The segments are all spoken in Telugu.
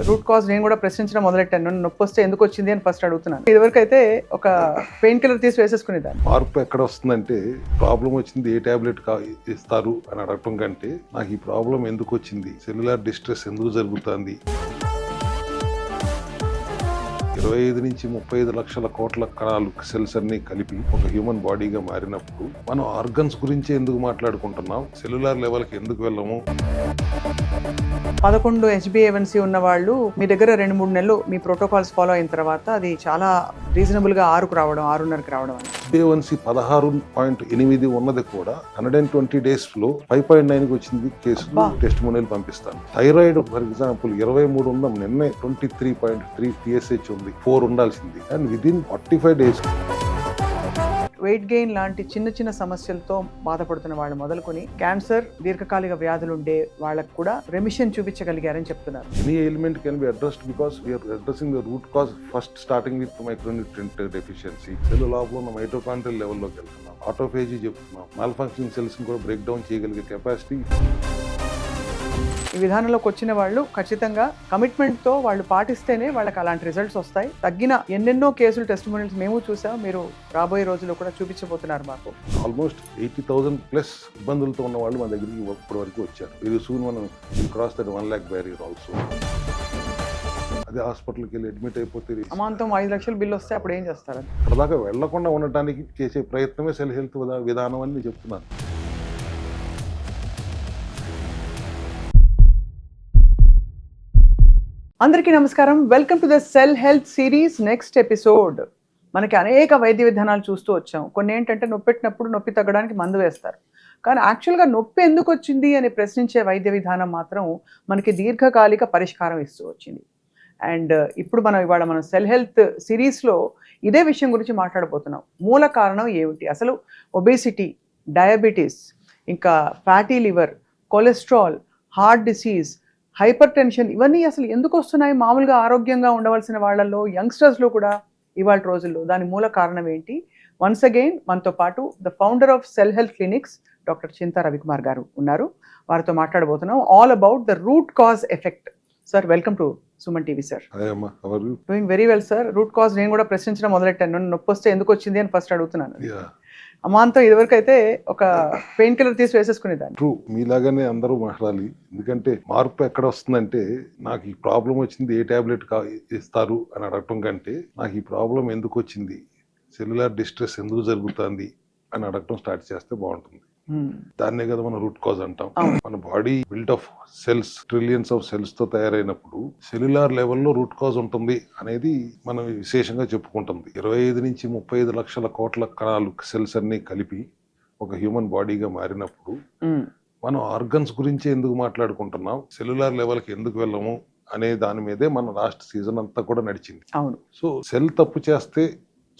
రూట్ కాజ్ నేను కూడా ప్రశ్నించడం మొదలెట్టాను. నొప్పి వస్తే ఎందుకు వచ్చింది అని ఫస్ట్ అడుగుతున్నాను. ఇదివరకు అయితే ఒక పెయిన్ కిల్లర్ తీసి వేసేసుకునేదాన్ని. మార్పు ఎక్కడ వస్తుందంటే ప్రాబ్లం వచ్చింది ఏ టాబ్లెట్ ఇస్తారు అని అడగటం కంటే నాకు ఈ ప్రాబ్లం ఎందుకు వచ్చింది, సెల్యులార్ డిస్ట్రెస్ ఎందుకు జరుగుతుంది, 25 నుంచి 35 లక్షల కోట్ల కణాలు సెల్స్ అన్ని కలిపి ఒక హ్యూమన్ బాడీగా మారినప్పుడు మనం ఆర్గన్స్ గురించి ఎందుకు మాట్లాడుకుంటున్నాం, సెల్యులార్ లెవెల్కి ఎందుకు వెళ్ళము. 11 HbA1c ఉన్న వాళ్ళు మీ దగ్గర 2-3 నెలలు మీ ప్రోటోకాల్స్ ఫాలో అయిన తర్వాత అది చాలా రీజనబుల్ గా 6కు రావడం, 6.5కి రావడం. HbA1c 16.8 ఉన్నది కూడా 120 days లో 5.9కి వచ్చింది కేసులు టెస్టిమోనియల్ పంపిస్తాను. థైరాయిడ్ ఫర్ ఎగ్జాంపుల్ 23 ఉందాం, నిన్నే 23.3 TSH ఉంది, 4 ఉండాల్సింది. And within 45 days weight gain లాంటి చిన్న చిన్న సమస్యలతో బాధపడుతున్న వాళ్ళు మొదలుకొని క్యాన్సర్, దీర్ఘకాలిక వ్యాధులు ఉండే వాళ్ళకు కూడా రెమిషన్ చూపించగలిగారని చెప్తున్నారు. Any element can be addressed because we're addressing the root cause first starting with micronutrient deficiency. Cell లోపల ఉన్న మైటోకాండ్రియల్ లెవెల్లోకి వెళ్తున్నాం, ఆటోఫేజీ చెప్తున్నాం, మాల్ ఫంక్షనింగ్ సెల్స్ కూడా బ్రేక్ డౌన్ చేయగలిగే కెపాసిటీ. ఈ విధానంలోకి వచ్చిన వాళ్ళు ఖచ్చితంగా కమిట్మెంట్ తో వాళ్ళు పాటిస్తేనే వాళ్ళకి అలాంటి రిజల్ట్స్ వస్తాయి. తగ్గిన ఎన్నెన్నో కేసులు టెస్టిమోనియల్స్ మేము చూసాం, మీరు రాబోయే రోజుల్లో కూడా చూపించబోతున్నారు మాకు. ఆల్మోస్ట్ 80,000+ ఇబ్బందులతో ఉన్న వాళ్ళు మన దగ్గరికి ఇప్పటి వరకు వచ్చారు. వెరీ సూన్ మనం cross that 1 lakh barrier also. అదే హాస్పిటల్కి వెళ్ళి అడ్మిట్ అయిపోతే అమాంతం 5 లక్షల బిల్లు వస్తే అప్పుడు ఏం చేస్తారు? అప్పటిదాకా వెళ్లకుండా ఉండటానికి చేసే ప్రయత్నమే సెల్ హెల్త్ విధానం అని చెప్తున్నాను. అందరికీ నమస్కారం. Welcome to the cell health series next episode. మనకి అనేక వైద్య విధానాలు చూస్తూ వచ్చాం. కొన్ని ఏంటంటే నొప్పి పెట్టినప్పుడు నొప్పి తగ్గడానికి మందు వేస్తారు, కానీ యాక్చువల్గా నొప్పి ఎందుకు వచ్చింది అని ప్రశ్నించే వైద్య విధానం మాత్రం మనకి దీర్ఘకాలిక పరిష్కారం ఇస్తూ వచ్చింది. అండ్ ఇప్పుడు ఇవాళ మనం సెల్ హెల్త్ సిరీస్లో ఇదే విషయం గురించి మాట్లాడబోతున్నాం. మూల కారణం ఏమిటి, అసలు ఒబేసిటీ, డయాబెటీస్, ఇంకా fatty liver, cholesterol, heart disease, hyper tension, ఇవన్నీ అసలు ఎందుకు వస్తున్నాయి మామూలుగా ఆరోగ్యంగా ఉండవలసిన వాళ్ళల్లో, యంగ్స్టర్స్లో కూడా ఇవాళ రోజుల్లో? దాని మూల కారణం ఏంటి? వన్స్ అగైన్ మనతో పాటు the founder of cell health clinics doctor Chinta Ravikumar గారు ఉన్నారు. వారితో మాట్లాడబోతున్నాం all about the root cause effect. Sir, welcome to Suman TV. Sir, doing very well sir. Root cause నేను కూడా ప్రశ్నించడం మొదలెట్టాను. నొప్పి వస్తే ఎందుకు వచ్చింది అని ఫస్ట్ అడుగుతున్నాను. అమాంతం ఇదివరకు అయితే ఒక పెయిన్ కిల్లర్ తీసి వేసేసుకునేదాన్ని. ట్రూ, మీలాగానే అందరూ మాట్లాడాలి. ఎందుకంటే మార్పు ఎక్కడ వస్తుందంటే నాకు ఈ ప్రాబ్లం వచ్చింది ఏ టాబ్లెట్ ఇస్తారు అని అడగటం కంటే నాకు ఈ ప్రాబ్లం ఎందుకు వచ్చింది, సెల్యులార్ డిస్ట్రెస్ ఎందుకు జరుగుతుంది అని అడగటం స్టార్ట్ చేస్తే బాగుంటుంది. దాన్నే కదా మనం రూట్ కాజ్ అంటాం. మన body built of cells, trillions of cells తో తయారైనప్పుడు సెల్యులార్ లెవెల్లో రూట్ కాజ్ ఉంటుంది అనేది మనం విశేషంగా చెప్పుకుంటుంది. 25 నుంచి 35 లక్షల కోట్ల కణాలు సెల్స్ అన్ని కలిపి ఒక హ్యూమన్ బాడీగా మారినప్పుడు మనం ఆర్గన్స్ గురించి ఎందుకు మాట్లాడుకుంటున్నాం, సెల్యులార్ లెవెల్కి ఎందుకు వెళ్ళము అనే దాని మీదే మన లాస్ట్ సీజన్ అంతా కూడా నడిచింది. సో సెల్ తప్పు చేస్తే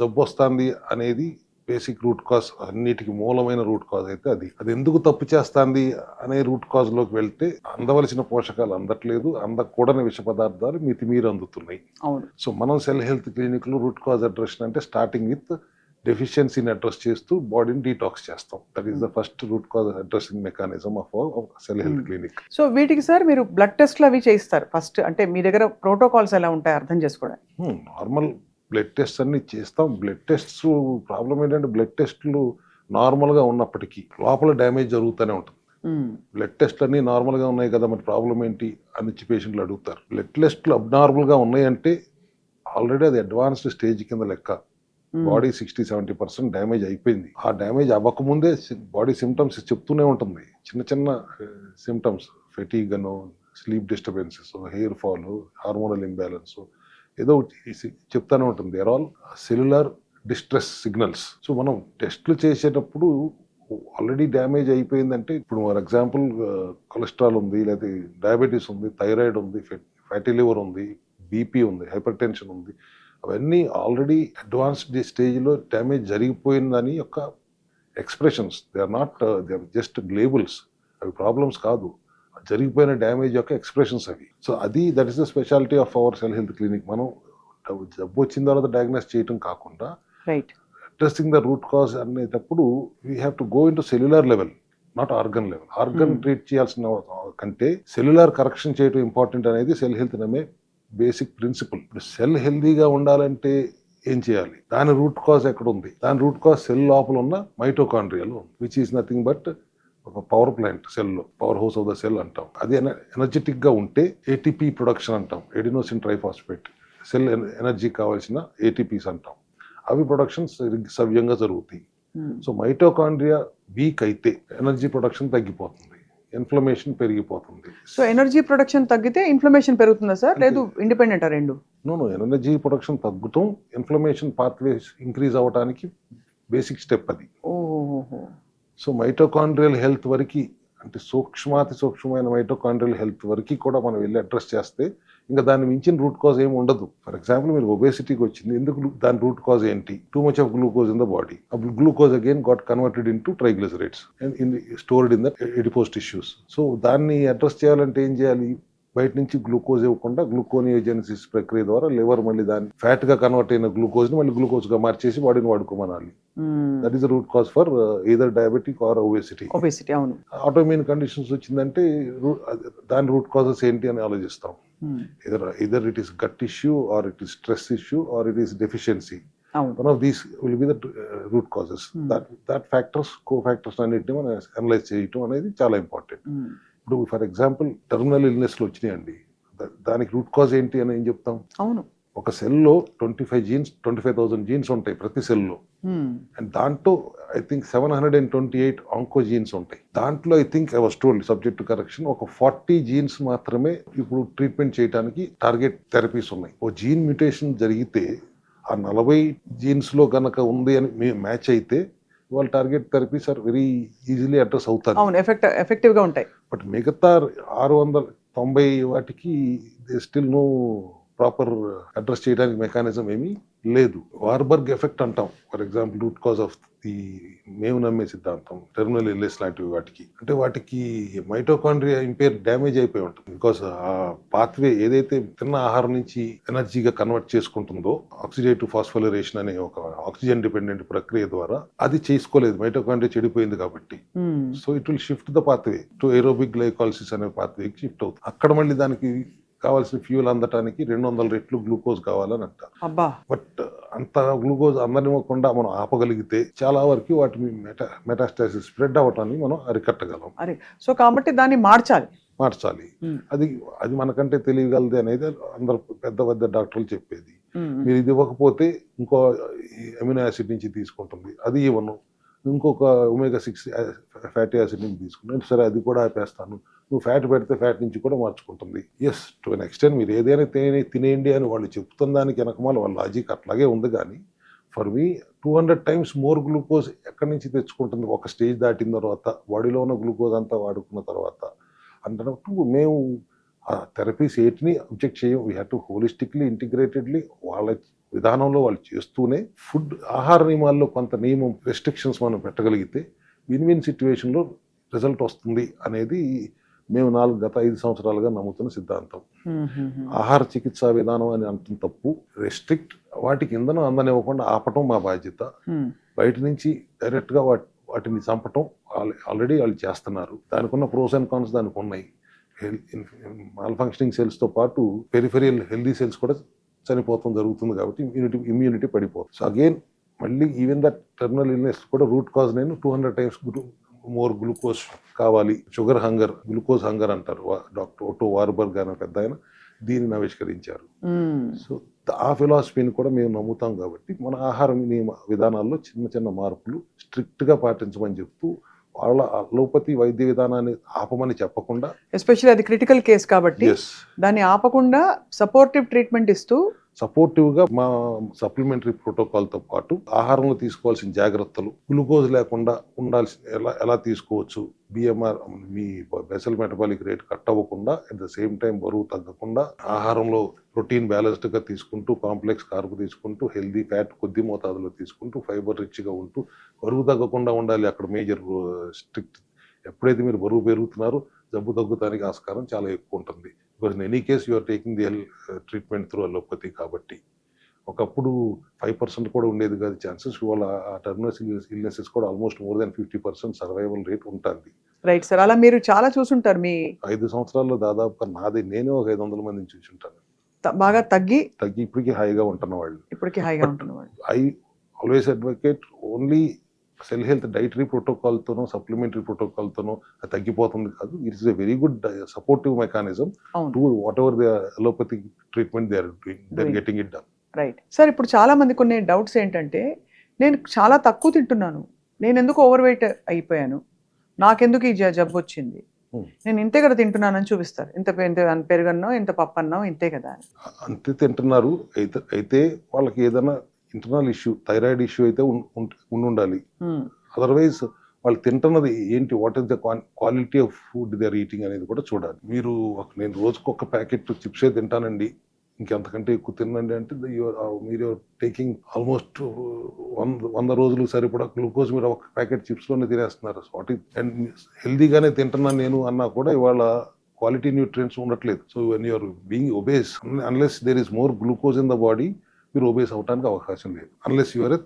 జబ్బు వస్తుంది అనేది బేసిక్ రూట్ కాజ్, అన్నిటికీ మూలమైన రూట్ కాజ్ అయితే అది ఎందుకు తప్పు చేస్తుంది అనే రూట్ కాజ్ లోకి వెళ్తే అందవలసిన పోషకాలు అందట్లేదు, అందకూడని విష పదార్థాలు మితిమీరి అందుతున్నాయి. సో మనం సెల్ హెల్త్ క్లినిక్ లో రూట్ కాజ్ అడ్రస్ అంటే స్టార్టింగ్ విత్ డెఫిషియన్సీని అడ్రస్ చేస్తూ బాడీని డీటాక్స్ చేస్తాం. That is the first route cause addressing mechanism of cell health clinic. So వీటికి సార్ మీరు బ్లడ్ టెస్ట్లు అవి చేయిస్తారు ఫస్ట్, అంటే మీ దగ్గర ప్రోటోకాల్స్ ఎలా ఉంటాయి అర్థం చేసుకోవడానికి? నార్మల్ బ్లడ్ టెస్ట్ అన్ని చేస్తాం. బ్లడ్ టెస్ట్ ప్రాబ్లం ఏంటంటే బ్లడ్ టెస్ట్లు నార్మల్గా ఉన్నప్పటికీ లోపల డ్యామేజ్ జరుగుతూనే ఉంటుంది. బ్లడ్ టెస్ట్లు అన్ని నార్మల్గా ఉన్నాయి కదా, మరి ప్రాబ్లం ఏంటి అని పేషెంట్లు అడుగుతారు. బ్లడ్ టెస్ట్లు అబ్నార్మల్గా ఉన్నాయంటే ఆల్రెడీ అది అడ్వాన్స్డ్ స్టేజ్ కింద లెక్క. బాడీ 60-70% డ్యామేజ్ అయిపోయింది. ఆ డ్యామేజ్ అవ్వకముందే బాడీ సిమ్టమ్స్ చెప్తూనే ఉంటుంది. చిన్న చిన్న సిమ్టమ్స్, ఫెటీగ్ అను, sleep disturbances, hair fall, hormonal imbalance, ఏదో చెప్తానే ఉంటుంది. There all cellular distress signals. So మనం టెస్ట్లు చేసేటప్పుడు ఆల్రెడీ డ్యామేజ్ అయిపోయిందంటే, ఇప్పుడు ఫర్ ఎగ్జాంపుల్ కొలెస్ట్రాల్ ఉంది, లేదా డయాబెటీస్ ఉంది, థైరాయిడ్ ఉంది, ఫ్యాటీ లివర్ ఉంది, బీపీ ఉంది, హైపర్ టెన్షన్ ఉంది, అవన్నీ ఆల్రెడీ అడ్వాన్స్డ్ స్టేజ్లో డ్యామేజ్ జరిగిపోయిందని యొక్క expressions. They are not, they are just labels. అవి ప్రాబ్లమ్స్ కాదు, జరిగిపోయిన డ్యామేజ్ యొక్క ఎక్స్ప్రెషన్స్ అవి. So that is the speciality of our cell health clinic. మనం జబ్బు వచ్చిన తర్వాత డయాగ్నోస్ చేయటం కాకుండా అడ్రసింగ్ ద రూట్ కాజ్ అనేటప్పుడు we have to go into cellular level, not organ level. Organ treat చేయాల్సిన కంటే సెల్యులార్ కరెక్షన్ చేయడం ఇంపార్టెంట్ అనేది సెల్ హెల్త్ నమ్మే బేసిక్ ప్రిన్సిపల్. సెల్ హెల్దీగా ఉండాలంటే ఏం చేయాలి, దాని రూట్ కాజ్ ఎక్కడ ఉంది? దాని రూట్ కాజ్ సెల్ లోపల ఉన్న మైటోకాండ్రియాలో ఉంది, విచ్ ఈస్ నథింగ్ బట్ ఒక పవర్ ప్లాంట్. సెల్లో power house of the cell అంటాం. అది ఎనర్జెటిక్ గా ఉంటే ఏటీపీ ప్రొడక్షన్ అంటాం, ఎడినోసిన్ ట్రైఫాస్ఫేట్. సెల్ ఎనర్జీ కావాల్సిన ఏటీపీస్ అంటాం. అవి ప్రొడక్షన్ సవ్యంగా జరుగుతాయి. సో మైటోకాండ్రియా వీక్ అయితే ఎనర్జీ ప్రొడక్షన్ తగ్గిపోతుంది, ఇన్ఫ్లమేషన్ పెరిగిపోతుంది. సో ఎనర్జీ ప్రొడక్షన్ తగ్గితే ఇన్ఫ్లమేషన్ పెరుగుతుందా సార్, లేదు ఇండిపెండెంట్ రెండు? నో, ఎనర్జీ ప్రొడక్షన్ తగ్గుతాం, ఇన్ఫ్లమేషన్ పాత్వేస్ ఇంక్రీజ్ అవ్వడానికి బేసిక్ స్టెప్ అది. ఓహో. సో మైటోకాండ్రియల్ హెల్త్ వరకు, అంటే సూక్ష్మాతి సూక్ష్మమైన మైటోకాండ్రియల్ హెల్త్ వరకు కూడా మనం వెళ్ళి అడ్రస్ చేస్తే ఇంకా దాన్ని మించిన రూట్ కాజ్ ఏమి ఉండదు. ఫర్ ఎగ్జాంపుల్ మీరు ఒబేసిటీకి వచ్చింది, ఎందుకు? దాని రూట్ కాజ్ ఏంటి? Too much of glucose in the body. అప్పుడు glucose again got converted in to triglycerides and stored in the adipose tissues. So దాన్ని అడ్రస్ చేయాలంటే ఏం చేయాలి? బయట నుంచి గ్లూకోజ్ ఇవ్వకుండా గ్లూకోనియోజెనిసిస్ ప్రక్రియ ద్వారా లివర్ మళ్ళీ దాన్ని ఫ్యాట్ గా కన్వర్ట్ అయిన గ్లూకోజ్ ని మళ్ళీ గ్లూకోజ్ గా మార్చేసి బాడీని వాడుకోమనాలి. That is the root cause for either diabetic or obesity. అవును. ఆటోఇమ్యూన్ కండిషన్స్ వచ్చిందంటే దాని రూట్ కాజెస్ ఏంటి అని ఆలోచిస్తాం. either it is gut issue or it is stress issue or it is deficiency. One of these will be the root causes. That factors, co-factors అన్నిటిని మనం అనలైజ్ చేయటం అనేది చాలా ఇంపార్టెంట్. ఇప్పుడు ఫర్ ఎగ్జాంపుల్ టెర్మినల్ ఇల్నెస్ లో వచ్చినాయండి, దానికి రూట్ కాజ్ ఏంటి అని ఏం చెప్తాం? అవును, ఒక సెల్లో 25,000 జీన్స్ ఉంటాయి ప్రతి సెల్లో. అండ్ దాంట్లో ఐ థింక్ 728 ఆంకోజీన్స్ ఉంటాయి. దాంట్లో I think I was told, subject to correction, ఒక 40 జీన్స్ మాత్రమే ఇప్పుడు ట్రీట్మెంట్ చేయడానికి టార్గెట్ థెరపీస్ ఉన్నాయి. ఓ జీన్ మ్యూటేషన్ జరిగితే ఆ 40 జీన్స్ లో గనక ఉంది అని మ్యాచ్ అయితే వాళ్ళ target therapies are very easily address అవుతారు. అవును, ఎఫెక్టివ్ గా ఉంటాయి. బట్ మిగతా 690 వాటికి స్టిల్ నో ప్రాపర్ అడ్రస్ చేయడానికి మెకానిజం ఏమీ లేదు. వార్బర్గ్ ఎఫెక్ట్ అంటాం for example, root cause of the మేము నమ్మే సిద్ధాంతం, టెర్మినల్ ఇల్నెస్ లాంటివి వాటికి. అంటే వాటికి మైటోకాండ్రియా ఇంపేర్ డ్యామేజ్ అయిపోయి ఉంటుంది. బికాస్ ఆ పాత్వే ఏదైతే తిన్న ఆహారం నుంచి ఎనర్జీగా కన్వర్ట్ చేసుకుంటుందో, ఆక్సిడేటివ్ ఫాస్ఫోలిరేషన్ అనే ఒక ఆక్సిజన్ డిపెండెంట్ ప్రక్రియ ద్వారా అది చేసుకోలేదు, మైటోకాండ్రియా చెడిపోయింది కాబట్టి. So it will shift the pathway to aerobic glycolysis అనే పాత్వేకి షిఫ్ట్ అవుతుంది. అక్కడ మళ్ళీ దానికి కావాల్సిన ఫ్యూల్ అందటానికి 200 రెట్లు గ్లూకోజ్ కావాలని అంటారు. బట్ అంత గ్లూకోజ్ అందనివ్వకుండా మనం ఆపగలిగితే చాలా వరకు వాటి మెటాస్టాసిస్ స్ప్రెడ్ అవ్వటాన్ని మనం అరికట్టగలం. సో కాబట్టి దాన్ని మార్చాలి. అది మనకంటే తెలియగలది అనేది అందరు పెద్ద పెద్ద డాక్టర్లు చెప్పేది. మీరు ఇది ఇవ్వకపోతే ఇంకో అమినో యాసిడ్ నుంచి తీసుకుంటుంది, అది ఇవ్వను, ఇంకొక ఒమేగా 6 ఫ్యాటీ యాసిడ్ నుంచి తీసుకున్నాను, సరే అది కూడా ఆపేస్తాను, నువ్వు ఫ్యాట్ పెడితే ఫ్యాట్ నుంచి కూడా మార్చుకుంటుంది. ఎస్, టు ఎన్ ఎక్స్టెంట్ మీరు ఏదైనా తినేయండి అని వాళ్ళు చెప్తున్న దానికి వెనకమాల వాళ్ళ లాజిక్ అట్లాగే ఉంది. కానీ for me 200 times more glucose ఎక్కడి నుంచి తెచ్చుకుంటుంది? ఒక స్టేజ్ దాటిన తర్వాత, బాడీలో ఉన్న గ్లూకోజ్ అంతా వాడుకున్న తర్వాత. అంటున్నప్పుడు మేము ఆ థెరపీస్ ఏటిని అబ్జెక్ట్ చేయం. వీ హ్యావ్ టు హోలిస్టిక్లీ ఇంటిగ్రేటెడ్లీ వాళ్ళ విధానంలో వాళ్ళు చేస్తూనే ఆహార నియమాల్లో కొంత నియమం రెస్ట్రిక్షన్స్ మనం పెట్టగలిగితే విన్ సిచ్యువేషన్లో రిజల్ట్ వస్తుంది అనేది మేము గత 5 సంవత్సరాలుగా నమ్ముతున్న సిద్ధాంతం. ఆహార చికిత్సా విధానం అని అంటున్న తప్పు. రెస్ట్రిక్ట్, వాటికి ఇంధనం అందనివ్వకుండా ఆపటం మా బాధ్యత. బయట నుంచి డైరెక్ట్ గా వాటిని చంపటం ఆల్రెడీ వాళ్ళు చేస్తున్నారు. దానికి ఉన్న ప్రోస్ అండ్ కాన్స్ దానికి ఉన్నాయి. మాల్ ఫంక్షనింగ్ సెల్స్ తో పాటు పెరిఫెరియల్ హెల్దీ సెల్స్ కూడా చనిపోవడం జరుగుతుంది కాబట్టి ఇమ్యూనిటీ పడిపోతుంది. సో అగైన్ మళ్ళీ ఈవెన్ దట్ టెర్మినల్ ఇల్నెస్ కూడా రూట్ కాజ్ నేను 200 times మోర్ గ్లూకోజ్ కావాలి, షుగర్ హంగర్, గ్లూకోజ్ హంగర్ అంటారు. డాక్టర్ ఓటో వార్బర్గ్ అనే పెద్ద ఆయన దీనిని ఆవిష్కరించారు. సో ఆ ఫిలాసఫీని కూడా మేము నమ్ముతాం కాబట్టి మన ఆహార నియమ విధానాల్లో చిన్న చిన్న మార్పులు స్ట్రిక్ట్ గా పాటించమని చెప్తూ, వాళ్ళ అలోపతి వైద్య విధానాన్ని ఆపమని చెప్పకుండా, ఎస్పెషల్లీ అది క్రిటికల్ కేస్ కాబట్టి దాన్ని ఆపకుండా సపోర్టివ్ ట్రీట్మెంట్ ఇస్తూ, సపోర్టివ్ గా మా సప్లిమెంటరీ ప్రోటోకాల్ తో పాటు ఆహారంలో తీసుకోవాల్సిన జాగ్రత్తలు, గ్లూకోజ్ లేకుండా ఉండాల్సిన ఎలా తీసుకోవచ్చు, బిఎంఆర్ మీ బేసల్ మెటబాలిక్ రేట్ కట్ అవ్వకుండా, అట్ ద సేమ్ టైం బరువు తగ్గకుండా, ఆహారంలో ప్రోటీన్ బ్యాలెన్స్డ్ గా తీసుకుంటూ, కాంప్లెక్స్ కార్బ్ తీసుకుంటూ, హెల్దీ ఫ్యాట్ కొద్ది మోతాదులో తీసుకుంటూ, ఫైబర్ రిచ్ గా ఉంటూ, బరువు తగ్గకుండా ఉండాలి. అక్కడ మేజర్ స్ట్రిక్ట్. ఎప్పుడైతే మీరు బరువు పెరుగుతున్నారో జబ్బు తగ్గుతానికి ఆస్కారం చాలా ఎక్కువ ఉంటుంది. Because in any case you're taking the treatment through allopathy కాబట్టి. ఒకప్పుడు 5% కూడా ఉండేది కాదు ఛాన్సెస్. ఇవాళ ఆ టెర్మినల్ ఇల్నెసెస్ కూడా almost more than 50% survival rate ఉంటుంది. రైట్ సార్, అలా మీరు చాలా చూసుంటారు. మీ 5 సంవత్సరాల్లో దాదాపుగా నేనే ఒక 500 మందిని చూసుంటాను. బాగా తగ్గి తగ్గి ఇప్పటికీ హాయిగా ఉంటున్న వాళ్ళు. ఇప్పటికీ హాయిగా ఉంటున్నవాళ్ళు. I always advocate only cell health dietary ప్రోటోకాల్తోనో సప్లిమెంటరీ ప్రోటోకాల్తోనో అది తగ్గిపోతుంది కాదు. It is a very good supportive mechanism అవును. To whatever the allopathic treatment they are doing, they are Doing. Getting it done. Right sir. ఇప్పుడు చాలా మందికి కొన్ని డౌట్స్ ఏంటంటే, నేను చాలా తక్కువ తింటున్నాను, నేను ఎందుకు ఓవర్ వెయిట్ అయిపోయాను, నాకెందుకు ఈ జబ్బు వచ్చింది, నేను ఇంతే కదా తింటున్నానని చూపిస్తారు. ఇంత పెరుగన్నో ఇంత పప్పు అన్నో ఇంతే కదా అని. అంతే తింటున్నారు. అయితే వాళ్ళకి ఏదైనా ఇంటర్నల్ ఇష్యూ, థైరాయిడ్ ఇష్యూ అయితే ఉండాలి. Hmm. అదర్వైజ్ వాళ్ళు తింటున్నది ఏంటి, what is the quality of food they are eating అనేది కూడా చూడాలి. మీరు నేను రోజుకు ఒక ప్యాకెట్ చిప్సే తింటానండి, ఇంకెంతకంటే ఎక్కువ తినండి అంటే మీరు టేకింగ్ ఆల్మోస్ట్ 100 రోజులు సరిపడా గ్లూకోజ్ మీరు ఒక ప్యాకెట్ చిప్స్లోనే తినేస్తున్నారు. వాట్ ఈస్ అండ్ హెల్దీగానే తింటున్నాను నేను అన్నా కూడా ఇవాళ క్వాలిటీ న్యూట్రియంట్స్ ఉండట్లేదు. So when you're being obese, unless there is more glucose in the body, మీరు ఒబేస్ అవడానికి అవకాశం లేదు, అన్లెస్ యువర్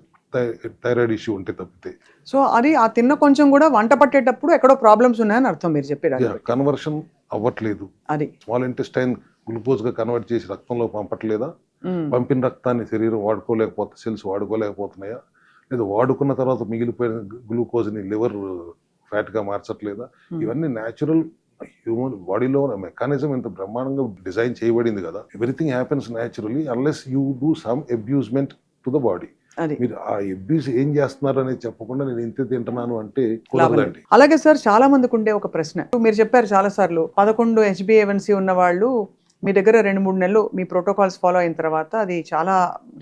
థైరాయిడ్ ఇష్యూ ఉంటే తప్పితే. సో అది ఆ తిన్న కొంచెం కూడా వంట పట్టేటప్పుడు ఎక్కడో ప్రాబ్లమ్స్ ఉన్నాయని అర్థం మీరు చెప్పేది. కన్వర్షన్ అవ్వట్లేదు. అది స్మాల్ ఇంటెస్టైన్ గ్లూకోజ్ గా కన్వర్ట్ చేసి రక్తంలో పంపట్లేదా, Hmm. పంపిన రక్తాన్ని శరీరం వాడుకోలేకపోతే, సెల్స్ వాడుకోలేకపోతున్నాయా, లేదా వాడుకున్న తర్వాత మిగిలిపోయిన గ్లూకోజ్ని లివర్ ఫ్యాట్ గా మార్చట్లేదా? ఇవన్నీ న్యాచురల్ హ్యూమన్ బాడీలో మెకానిజం ఎంత బ్రహ్మాండంగా డిజైన్ చేయబడింది కదా. Everything happens naturally unless you do some abusement to the body. అది మీరు ఆ అబ్యూస్ ఏం చేస్తున్నారు అనేది చెప్పకుండా నేను ఇంతే తింటున్నాను అంటే కుదరదండి. అలాగే సార్, చాలా మందికి ఉండే ఒక ప్రశ్న, మీరు చెప్పారు చాలా సార్లు, 11 HbA1c ఉన్న వాళ్ళు మీ దగ్గర 2-3 నెలలు మీ ప్రోటోకాల్స్ ఫాలో అయిన తర్వాత అది చాలా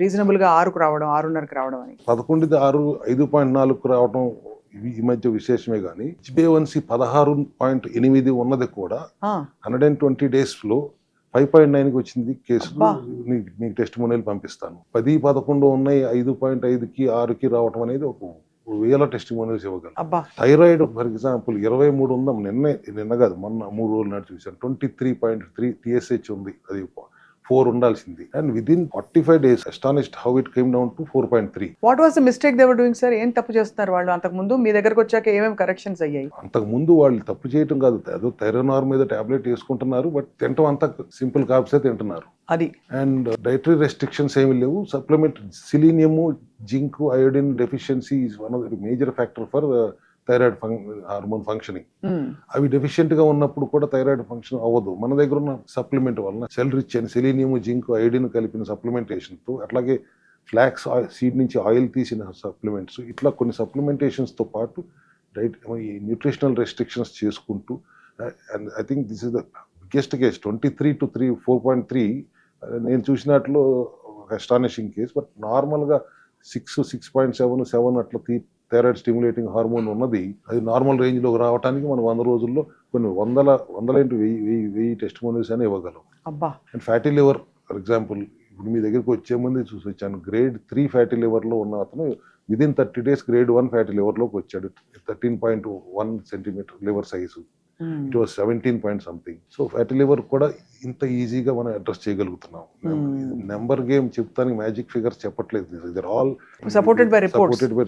రీజనబుల్ గా 6కు రావడం, 6.5కి రావడం అని. 11ది 6 5.4కు రావడం ఈ మధ్య విశేషమే కానీ HbA1c 16.8 ఉన్నది కూడా 120 days లో 5.9కి వచ్చింది కేసులు. అబ్బా. మీకు టెస్ట్ మోనియల్ పంపిస్తాను. 10-11 ఉన్నాయి, 5.5కి 6కి రావడం అనేది ఒక వేల టెస్ట్ మోనియల్స్ ఇవ్వగలరు. అబ్బా. థైరాయిడ్ ఫర్ ఎగ్జాంపుల్ 23 ఉందాం, నిన్న కాదు మొన్న 3 రోజులు నాటి చూశాను, 23.3 TSH ఉంది, అది 4 ఉండాల్సింది. And within 45 days astonished how it came down to 4.3. What was the mistake they were doing sir? ఏం తప్పు చేస్తున్నారు వాళ్ళు? అంతకు ముందు మీ దగ్గరకు వచ్చాక ఏమేమి కరెక్షన్స్ అయ్యాయి? అంతకు ముందు వాళ్ళు తప్పు చేయటం కాదు, ఏదో థైరోనార్ మీద టాబ్లెట్ వేసుకుంటున్నారు, బట్ తింటం అంతా సింపుల్ కాప్సే తింటున్నారు. అది అండ్ డైటరీ రెస్ట్రిక్షన్స్ ఏమి లేవు. Supplement selenium, zinc, iodine deficiency is one of the major factor for thyroid hormone functioning. అవి డెఫిషియెంట్ గా ఉన్నప్పుడు కూడా థైరాయిడ్ ఫంక్షన్ అవ్వదు. మన దగ్గర ఉన్న సప్లిమెంట్ వలన సెల్ రిచ్ అని సెలీనియం, జింక్, అయోడిన్ కలిపిన సప్లిమెంటేషన్ తో, అట్లాగే ఫ్లాక్స్ సీడ్ నుంచి ఆయిల్ తీసిన సప్లిమెంట్స్, ఇట్లా కొన్ని సప్లిమెంటేషన్స్ తో పాటు న్యూట్రిషనల్ రెస్ట్రిక్షన్స్ చేసుకుంటూ, and I think this is the biggest case. 23 to 4.3 నేను చూసినట్లు అస్టానిషింగ్ కేస్. బట్ నార్మల్గా 6.7 అట్లా థైరాయిడ్ స్టిమ్యులేటింగ్ హార్మోన్ ఉన్నది, అది నార్మల్ రేంజ్లోకి రావడానికి మనం 100 రోజుల్లో కొన్ని వందల ఇంటూ 1000 టెస్ట్ మోనియల్స్ అని ఇవ్వగలం. అబ్బా. And fatty liver for example, ఇప్పుడు మీ దగ్గరికి వచ్చే ముందు చూసి వచ్చాను, గ్రేడ్ 3 ఫ్యాటీ లివర్లో ఉన్న అతను విదిన్ 30 days గ్రేడ్ 1 ఫ్యాటీ లివర్లోకి వచ్చాడు. 13.1 centimeter liver size. It was 17 point something. So fatty liver కూడా ఇంత ఈజీగా మనం అడ్రస్ చేయగలుగుతున్నాం. నెంబర్ గేమ్ చెప్తానికి మ్యాజిక్ ఫిగర్స్ చెప్పట్లేదు. All supported by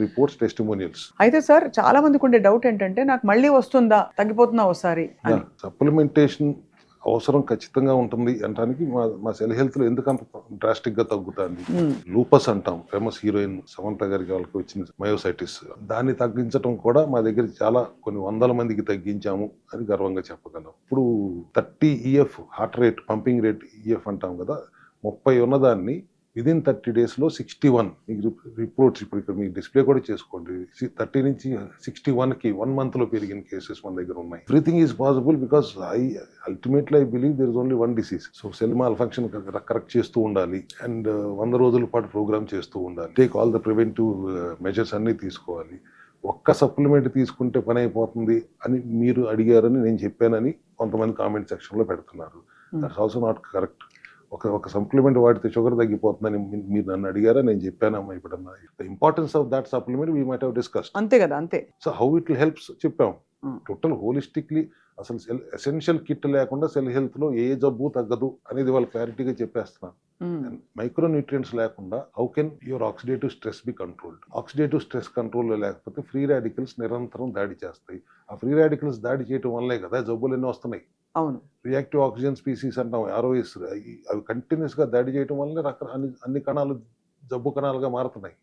reports, testimonials. అయితే సార్, చాలా మందికి ఉండే డౌట్ ఏంటంటే, నాకు మళ్ళీ వస్తుందా, తగ్గిపోతుందా ఒకసారి అని. సప్లిమెంటేషన్ అవసరం ఖచ్చితంగా ఉంటుంది అంటానికి మా సెల్ హెల్త్ లో ఎందుకు అంత డ్రాస్టిక్ గా తగ్గుతుంది. లూపస్ అంటాం, ఫేమస్ హీరోయిన్ సమంత గారికి వాళ్ళకి వచ్చిన మయోసైటిస్, దాన్ని తగ్గించడం కూడా మా దగ్గర చాలా కొన్ని 100 మందికి తగ్గించాము అని గర్వంగా చెప్పగలం. ఇప్పుడు 30 EF heart rate, pumping rate EF అంటాం కదా, 30 ఉన్నదాన్ని విదిన్ 30 days లో 61. మీకు రిపోర్ట్స్ ఇప్పుడు ఇక్కడ మీకు డిస్ప్లే కూడా చేసుకోండి. 30 నుంచి 61కి 1 month లో పెరిగిన కేసెస్ మన దగ్గర ఉన్నాయి. Everything is possible because ultimately I believe there is only one disease. So cell mall function correct చేస్తూ ఉండాలి, అండ్ 100 రోజుల పాటు ప్రోగ్రామ్ చేస్తూ ఉండాలి. Take all the preventive measures అన్ని తీసుకోవాలి. ఒక్క సప్లిమెంట్ తీసుకుంటే పని అయిపోతుంది అని మీరు అడిగారని నేను చెప్పానని కొంతమంది కామెంట్ సెక్షన్లో పెడుతున్నారు. That's also not correct. ఒక సప్లిమెంట్ వాడితే షుగర్ తగ్గిపోతుందని మీరు నన్ను అడిగారా, నేను చెప్పానమ్మా ఇప్పుడన్నా. The importance of that supplement we might have discussed. అంతే కదా, అంతే. So how it will helps చెప్పాం. టోటల్ హోలిస్టిక్లీ అసలు ఎసెన్షియల్ కిట్ లేకుండా సెల్ హెల్త్ లో ఏ జబ్బు తగ్గదు అనేది వాళ్ళు క్లారిటీగా చెప్పేస్తున్నాను. మైక్రో న్యూట్రియంట్స్ లేకుండా how can your oxidative stress be controlled? Oxidative stress కంట్రోల్లో లేకపోతే ఫ్రీ రాడికల్స్ నిరంతరం దాడి చేస్తాయి. ఆ ఫ్రీ రాడికల్స్ దాడి చేయడం వల్లే కదా జబ్బులు ఎన్నో వస్తున్నాయి. అవును. రియాక్టివ్ ఆక్సిజన్ స్పీసీస్ అంటాం, ఆర్ఓఎస్. అవి కంటిన్యూస్గా దాడి చేయడం వల్ల అన్ని కణాలు జబ్బు కణాలుగా మారుతున్నాయి.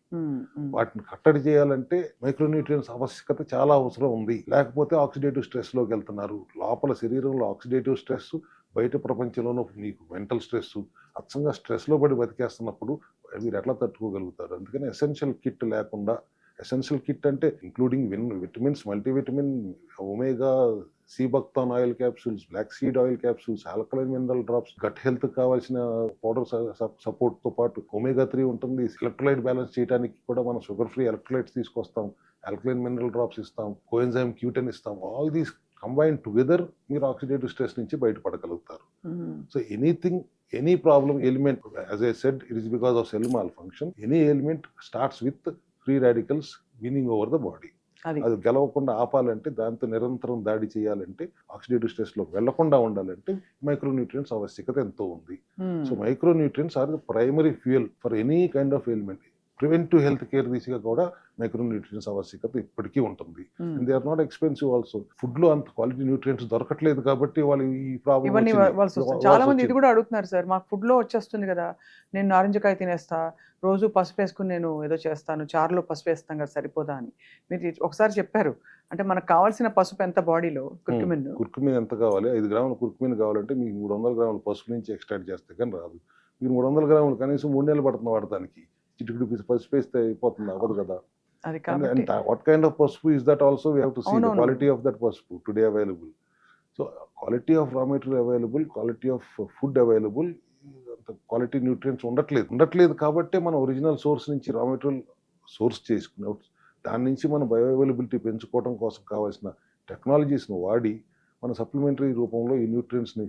వాటిని కట్టడి చేయాలంటే మైక్రోన్యూట్రియన్స్ ఆవశ్యకత చాలా అవసరం ఉంది. లేకపోతే ఆక్సిడేటివ్ స్ట్రెస్లోకి వెళ్తున్నారు. లోపల శరీరంలో ఆక్సిడేటివ్ స్ట్రెస్, బయట ప్రపంచంలోనూ మీకు మెంటల్ స్ట్రెస్, అచ్చంగా స్ట్రెస్లో పడి బతికేస్తున్నప్పుడు మీరు ఎట్లా తట్టుకోగలుగుతారు? అందుకని ఎసెన్షియల్ కిట్ లేకుండా, ఎసెన్షియల్ కిట్ అంటే including vitamins, multivitamin, omega, seabuckthorn oil capsules, black seed oil capsules, alkaline mineral drops, gut health కావాల్సిన పౌడర్ సపోర్ట్ తో పాటు ఒమేగా 3 ఉంటుంది. ఎలక్ట్రోలైట్ బ్యాలెన్స్ చేయడానికి కూడా మనం షుగర్ ఫ్రీ ఎలక్ట్రోలైట్స్ తీసుకొస్తాం, ఆల్కలైన్ మినరల్ డ్రాప్స్ ఇస్తాం, కోఎంజైమ్ Q10 ఇస్తాం. ఆల్ దీస్ కంబైన్ టుగెదర్ మీరు ఆక్సిడేటివ్ స్ట్రెస్ నుంచి బయటపడగలుగుతారు. So anything, any problem element, as I said, it is because of cell malfunction. Any ailment starts with free radicals winning over the body. అది గెలవకుండా ఆపాలంటే, దాంతో నిరంతరం దాడి చేయాలంటే, ఆక్సిడేటివ్ స్ట్రెస్ లోకి వెళ్లకుండా ఉండాలంటే మైక్రోన్యూట్రియన్స్ ఆవశ్యకత ఎంతో ఉంది. So micronutrients are the primary fuel for any kind of ailment. Preventive health care దిశగా కూడా మైక్రోన్యూట్రియన్స్ ఆవశ్యకత ఇప్పటికీ ఉంటుంది. They are not expensive also. Food లో అంత క్వాలిటీ న్యూట్రియన్స్ దొరకట్లేదు కాబట్టి వాళ్ళు ఈ ప్రాబ్లం. చాలా మంది ఇది కూడా అడుగుతున్నారు సార్, మాకు ఫుడ్ లో వచ్చేస్తుంది కదా, నేను నారింజకాయ తినేస్తా, రోజు పసుపు వేసుకుని నేను ఏదో చేస్తాను, చారులో పసుపు వేస్తాం కదా, సరిపోదా అని మీరు ఒకసారి చెప్పారు. అంటే మనకు కావాల్సిన పసుపు ఎంత బాడీలో? కుర్కుమిన్ ఎంత కావాలి? 5 గ్రాముల కుర్కుమిన్ కావాలంటే మీకు 300 గ్రాముల పసుపు నుంచి ఎక్స్ట్రాక్ట్ చేస్తే కానీ రాదు. మీరు 300 గ్రాములు కనీసం 3 నెలలు పడుతుంది వాడటానికి. చిటికుడు పసుపు వేస్తే అయిపోతుంది, అవ్వదు కదా. And what kind of పసుపు is that also? We have to see the quality of that పసుపు today available. So quality of raw material available, quality of food available, quality nutrients ఉండట్లేదు కాబట్టి మనం ఒరిజినల్ సోర్స్ నుంచి రా మెటీరియల్ సోర్స్ చేసుకున్నాం. దాని నుంచి మనం బయో అవైలబిలిటీ పెంచుకోవడం కోసం కావాల్సిన టెక్నాలజీస్ను వాడి మన సప్లిమెంటరీ రూపంలో ఈ న్యూట్రియంట్స్ని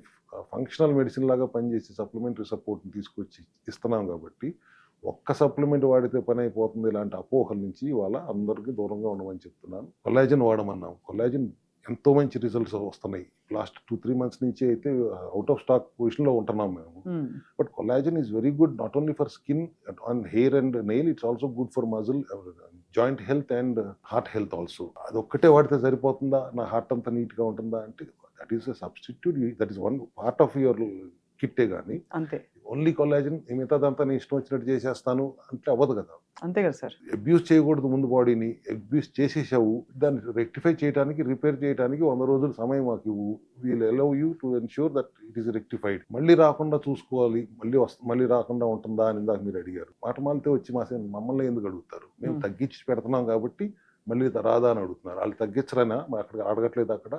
ఫంక్షనల్ మెడిసిన్ లాగా పనిచేసి సప్లిమెంటరీ సపోర్ట్ని తీసుకొచ్చి ఇస్తున్నాం. కాబట్టి ఒక్క సప్లిమెంట్ వాడితే పని అయిపోతుంది ఇలాంటి అపోహల నుంచి ఇవాళ అందరికీ దూరంగా ఉండమని చెప్తున్నాను. కొల్లాజన్ వాడమన్నాం. కొల్లాజన్ ఎంతో మంచి రిజల్ట్స్ వస్తున్నాయి. లాస్ట్ 2-3 months నుంచి అయితే అవుట్ ఆఫ్ స్టాక్ పొజిషన్లో ఉంటున్నాం మేము. But collagen is very good not only for skin and hair and nail, it's also good for muscle, joint health and heart health also. అది ఒక్కటే వాడితే సరిపోతుందా, నా హార్ట్ అంతా నీట్గా ఉంటుందా అంటే that is a substitute, that is one part of your కిట్టే. కానీ అంతే ఓన్లీ కొల్లాజన్ మిగతాదంతా నేను ఇష్టం వచ్చినట్టు చేసేస్తాను అంటే అవ్వదు కదా. అంతే కదా సార్. అబ్యూస్ చేయకూడదు ముందు బాడీని. అబ్యూస్ చేసేసావు, దాన్ని రెక్టిఫై చేయడానికి, రిపేర్ చేయడానికి 100 రోజులు సమయం మాకు ఇవ్వు. We'll allow you to ensure that it is rectified. మళ్ళీ రాకుండా చూసుకోవాలి, మళ్ళీ రాకుండా ఉంటుందా అని ఇందాక మీరు అడిగారు. మాట మాలితే వచ్చి మమ్మల్ని ఎందుకు అడుగుతారు? మేము తగ్గించి పెడుతున్నాం కాబట్టి మళ్ళీ రాదా అని అడుగుతున్నారు. వాళ్ళు తగ్గించరైనా అక్కడ అడగట్లేదు అక్కడ.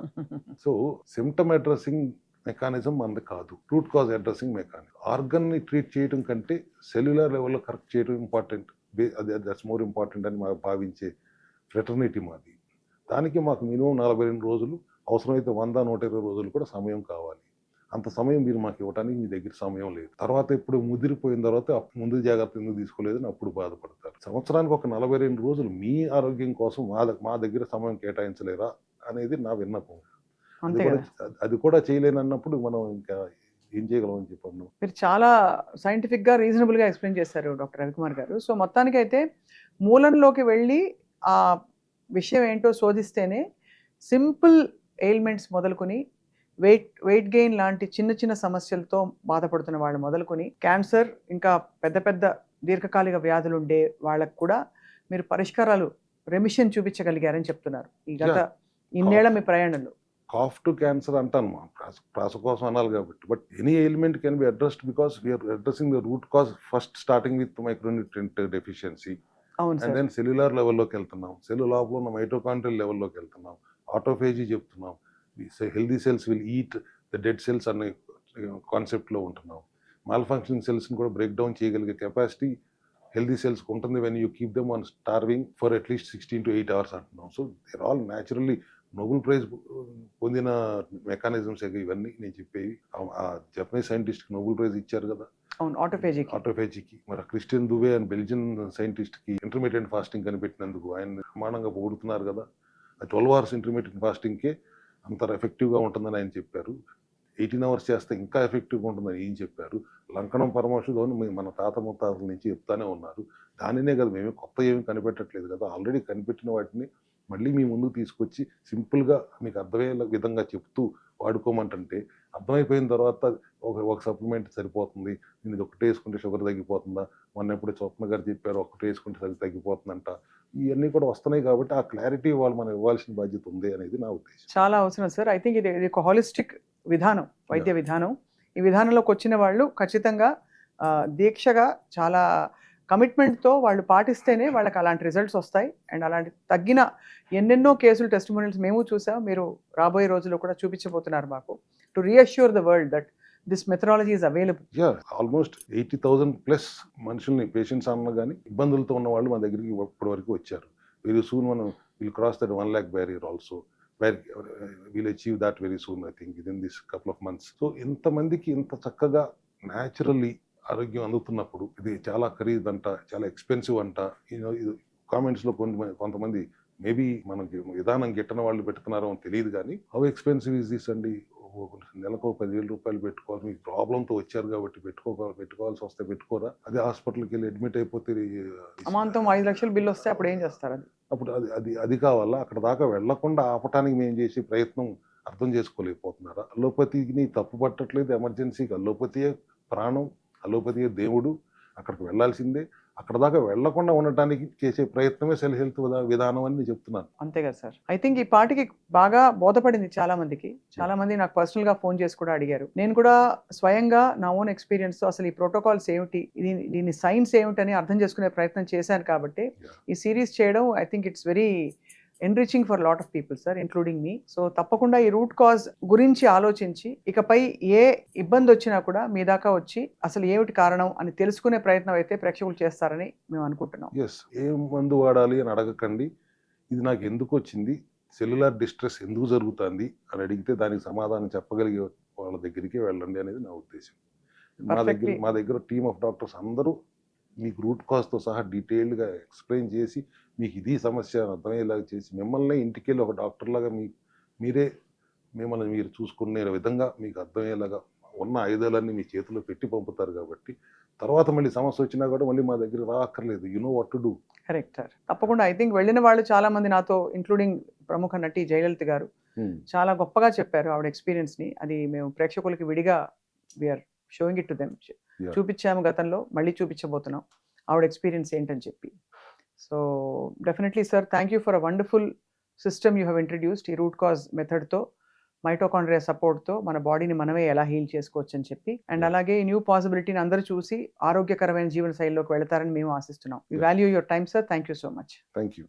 సో సిమ్టమ్ అడ్రసింగ్ మెకానిజం మనది కాదు, రూట్ కాజ్ అడ్రసింగ్ మెకానిజం. ఆర్గన్ని ట్రీట్ చేయడం కంటే సెల్యులర్ లెవెల్లో కరెక్ట్ చేయడం ఇంపార్టెంట్. దట్స్ మోర్ ఇంపార్టెంట్ అని మాకు భావించే ఫ్రెటర్నిటీ మాది. దానికి మాకు మినిమం 42 రోజులు, అవసరమైతే 100-120 రోజులు కూడా సమయం కావాలి. అంత సమయం మీరు మాకు ఇవ్వడానికి మీ దగ్గర సమయం లేదు. తర్వాత ఇప్పుడు ముదిరిపోయిన తర్వాత ముందు జాగ్రత్త ఎందుకు తీసుకోలేదని అప్పుడు బాధపడతారు. సంవత్సరానికి ఒక 42 రోజులు మీ ఆరోగ్యం కోసం మా దగ్గర సమయం కేటాయించలేరా అనేది నా విన్నపం. అది కూడా చేయలేనన్నప్పుడు మనం ఇంకా ఏం చేయగలమని చెప్పాను. మీరు చాలా సైంటిఫిక్ గా, రీజనబుల్ గా ఎక్స్ప్లెయిన్ చేశారు డాక్టర్ రవికుమార్ గారు. సో మొత్తానికి అయితే మూలంలోకి వెళ్ళి ఆ విషయం ఏంటో శోధిస్తేనే సింపుల్ ఎయిల్మెంట్స్ మొదలుకొని వెయిట్ గెయిన్ లాంటి చిన్న చిన్న సమస్యలతో బాధపడుతున్న వాళ్ళు మొదలుకొని క్యాన్సర్, ఇంకా పెద్ద పెద్ద దీర్ఘకాలిక వ్యాధులు ఉండే వాళ్ళకు కూడా మీరు పరిష్కారాలు, రెమిషన్ చూపించగలిగారని చెప్తున్నారు ఈ గత ఇన్నేళ్ల మీ ప్రయాణంలో. కాఫ్ టు క్యాన్సర్ అంటాను, ప్రాస కోసం అనాలి కాబట్టి. But any ailment can be addressed because we're addressing the root cause first, starting with micronutrient deficiency. And then cellular లెవెల్లోకి వెళ్తున్నాం, సెల్ లోపల ఉన్న మైటోకాండ్రియల్ లెవెల్లోకి వెళ్తున్నాం, ఆటోఫేజీ చెప్తున్నాం, healthy cells will eat the dead cells అనే కాన్సెప్ట్లో ఉంటున్నాం. మాల్ ఫంక్షనింగ్ సెల్స్ని కూడా బ్రేక్ డౌన్ చేయగలిగే కెపాసిటీ హెల్దీ సెల్స్కి ఉంటుంది when you keep them on starving for at least 16 to 8 hours అంటున్నాం. So there all naturally Nobel prize పొందిన మెకానిజమ్స్ ఇవన్నీ నేను చెప్పేవి. ఆ జపనీస్ సైంటిస్ట్కి నోబెల్ ప్రైజ్ ఇచ్చారు కదా ఆటోఫేజీకి. మరి క్రిస్టియన్ దువే అని బెల్జియన్ సైంటిస్ట్కి ఇంటర్మీడియట్ ఫాస్టింగ్ కనిపెట్టినందుకు ఆయన నిర్మాణంగా పొగుడుతున్నారు కదా. 12 hours ఇంటర్మీడియట్ ఫాస్టింగ్కే అంత ఎఫెక్టివ్గా ఉంటుందని ఆయన చెప్పారు. 18 hours చేస్తే ఇంకా ఎఫెక్టివ్గా ఉంటుందని ఏం చెప్పారు. లంకణం పరమశుధోని మన తాత ముత్తాతల నుంచి చెప్తానే ఉన్నారు. దానినే కదా, మేమే కొత్త ఏమి కనిపెట్టట్లేదు కదా, ఆల్రెడీ కనిపెట్టిన వాటిని మళ్ళీ మీ ముందుకు తీసుకొచ్చి సింపుల్గా మీకు అర్థమయ్యే విధంగా చెప్తూ వాడుకోమంటే అర్థమైపోయిన తర్వాత ఒక సప్లిమెంట్ సరిపోతుంది, నేను ఇది ఒకటి వేసుకుంటే షుగర్ తగ్గిపోతుందా, మొన్న ఎప్పుడు స్వప్న గారు చెప్పారు ఒకటి వేసుకుంటే సరి తగ్గిపోతుందంట, ఇవన్నీ కూడా వస్తున్నాయి. కాబట్టి ఆ క్లారిటీ వాళ్ళు మనం ఇవ్వాల్సిన బాధ్యత ఉంది అనేది నా ఉద్దేశం. చాలా అవసరం సార్. ఐ థింక్ ఇది ఒక హాలిస్టిక్ విధానం, వైద్య విధానం. ఈ విధానంలోకి వచ్చిన వాళ్ళు ఖచ్చితంగా దీక్షగా చాలా కమిట్మెంట్తో వాళ్ళు పాటిస్తేనే వాళ్ళకి అలాంటి రిజల్ట్స్ వస్తాయి. అండ్ అలాంటి తగ్గిన ఎన్నెన్నో కేసులు టెస్టిమోనియల్స్ మేము చూసాం, మీరు రాబోయే రోజుల్లో కూడా చూపించబోతున్నారు మాకు, to reassure the world that this methodology is available. Almost 80,000 plus మనుషుల్ని పేషెంట్స్ అన్న కానీ ఇబ్బందులతో ఉన్న వాళ్ళు మన దగ్గరికి ఇప్పటి వరకు వచ్చారు. వెరీ సూన్ మనం will cross that 1 lakh barrier also. We'll achieve that very soon, I think, within this couple of months. So ఇంతమందికి ఇంత చక్కగా న్యాచురల్లీ ఆరోగ్యం అందుతున్నప్పుడు ఇది చాలా ఖరీదంట, చాలా ఎక్స్పెన్సివ్ అంట, ఇది కామెంట్స్లో కొంతమంది మేబీ మనకి విధానం గిట్టన వాళ్ళు పెట్టుకున్నారో అని తెలియదు కానీ హౌ ఎక్స్పెన్సివ్ ఈజ్ దిస్ అండి. నెలకు 10,000 రూపాయలు పెట్టుకోవాలి, మీకు ప్రాబ్లంతో వచ్చారు కాబట్టి పెట్టుకోవాల్సి వస్తే పెట్టుకోరా, అదే హాస్పిటల్కి వెళ్ళి అడ్మిట్ అయిపోతే అమాంతం 5 లక్షల బిల్లు వస్తే అప్పుడు ఏం చేస్తారు? అప్పుడు అది కావాలా? అక్కడ దాకా వెళ్లకుండా ఆపటానికి మేము చేసే ప్రయత్నం అర్థం చేసుకోలేకపోతున్నారా? అలోపతిని తప్పు పట్టట్లేదు, ఎమర్జెన్సీకి అలోపతియే ప్రాణం, అలోపతియే దేవుడు, అక్కడికి వెళ్లాల్సిందే. అక్కడ దాకా వెళ్లకుండా ఉండటానికి చేసే ప్రయత్నమే సెల్ హెల్త్ విధానం అని నేను చెప్తున్నాను. అంతే కదా సార్. ఐ థింక్ ఈ పాటికి బాగా బోధపడింది చాలా మందికి. చాలా మంది నాకు పర్సనల్ గా ఫోన్ చేసి కూడా అడిగారు. నేను కూడా స్వయంగా నా ఓన్ ఎక్స్పీరియన్స్ తో అసలు ఈ ప్రోటోకాల్స్ ఏమిటి, దీని సైన్స్ ఏమిటని అర్థం చేసుకునే ప్రయత్నం చేశాను. కాబట్టి ఈ సిరీస్ చేయడం I think it's very enriching for lot of people sir, including me. So తప్పకుండా ఈ రూట్ కాజ్ గురించి ఆలోచించి ఇకపై ఏ ఇబ్బంది వచ్చినా కూడా మీ దాకా వచ్చి అసలు ఏమిటి కారణం అని తెలుసుకునే ప్రయత్నం అయితే ప్రేక్షకులు చేస్తారని మేము అనుకుంటున్నాం. ఏ మందు వాడాలి అని అడగకండి, ఇది నాకు ఎందుకు వచ్చింది, సెల్యులార్ డిస్ట్రెస్ ఎందుకు జరుగుతుంది అని అడిగితే దానికి సమాధానం చెప్పగలిగే వాళ్ళ దగ్గరికి వెళ్ళండి అనేది నా ఉద్దేశం. మా దగ్గర టీమ్ ఆఫ్ డాక్టర్స్ అందరూ మీకు రూట్ కాజ్తో సహా డీటెయిల్డ్గా ఎక్స్ప్లెయిన్ చేసి మీకు ఇది సమస్య అర్థమయ్యేలాగా చేసి మిమ్మల్ని ఇంటికి వెళ్ళి ఒక డాక్టర్లాగా మిమ్మల్ని మీరు చూసుకునే విధంగా మీకు అర్థమయ్యేలాగా ఉన్న ఆయుధాలన్నీ మీ చేతిలో పెట్టి పంపుతారు. కాబట్టి తర్వాత మళ్ళీ సమస్య వచ్చినా కూడా మళ్ళీ మా దగ్గర రాక్కర్లేదు, you know what to do. Correct sir. తప్పకుండా. ఐ థింక్ వెళ్ళిన వాళ్ళు చాలా మంది నాతో, ఇంక్లూడింగ్ ప్రముఖ నటి జయలలిత గారు, చాలా గొప్పగా చెప్పారు ఆవిడ ఎక్స్పీరియన్స్ని. అది మేము ప్రేక్షకులకి విడిగా we're showing it to them, చూపించాము గతంలో, మళ్ళీ చూపించబోతున్నాం ఆవిడ ఎక్స్పీరియన్స్ ఏంటని చెప్పి. So definitely sir, thank you for a wonderful system you have introduced. ఈ రూట్ కాజ్ మెథడ్తో, మైటోకాండ్రియా సపోర్ట్తో మన బాడీని మనమే ఎలా హీల్ చేసుకోవచ్చు అని చెప్పి, అండ్ అలాగే ఈ న్యూ పాసిబిలిటీని అందరూ చూసి ఆరోగ్యకరమైన జీవన శైలిలోకి వెళతారని మేము ఆశిస్తున్నాం. We value your time sir. Thank you so much. Thank you.